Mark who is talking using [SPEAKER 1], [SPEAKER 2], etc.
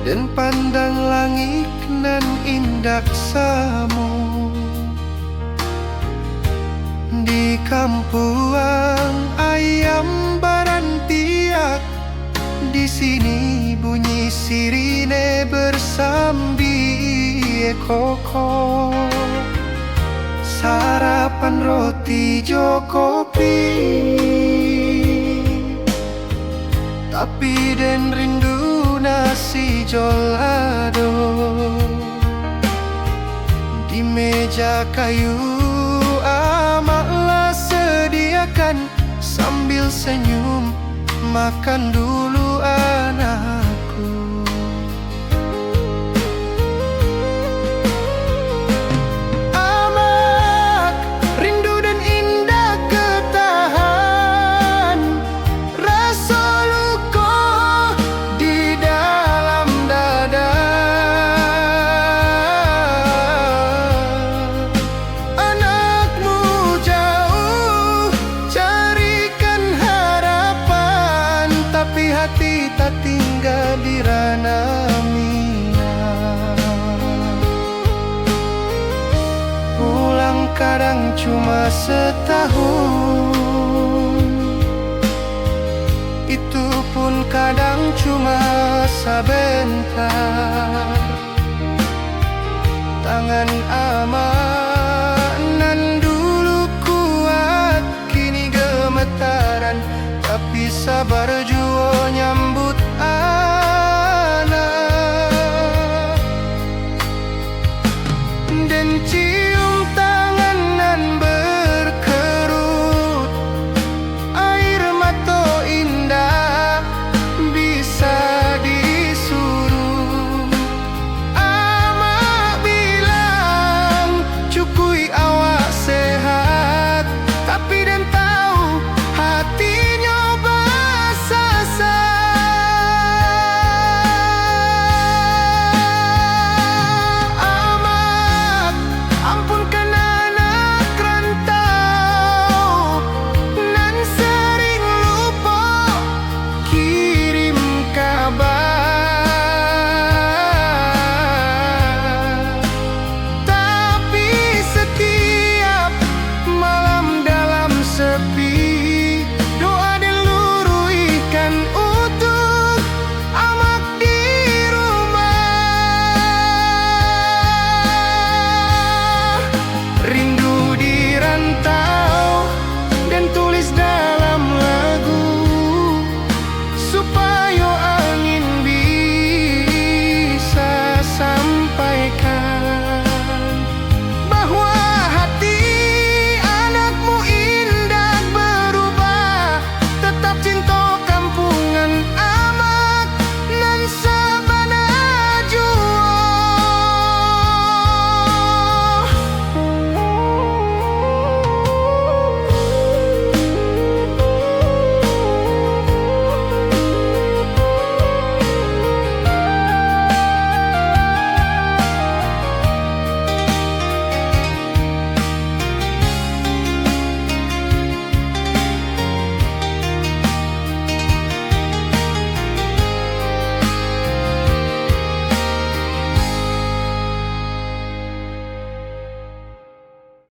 [SPEAKER 1] dan pandang langit nan indak samu. Di kampuang ayam barantiak, di sini bunyi sirine bersambi koko. Sarapan roti jo kopi, tapi den rindu nasi jolado. Di meja kayu amaklah sediakan, sambil senyum makan dulu anakku. Amak, rindu dan indah ketahan, rasa luka di dalam dada. Anakmu jauh carikan harapan, tapi hati tak tinggal di ranah Minang. Pulang kadang cuma setahun, itu pun kadang cuma sebentar. Tangan aman nan dulu kuat kini gemetaran, tapi sabar juga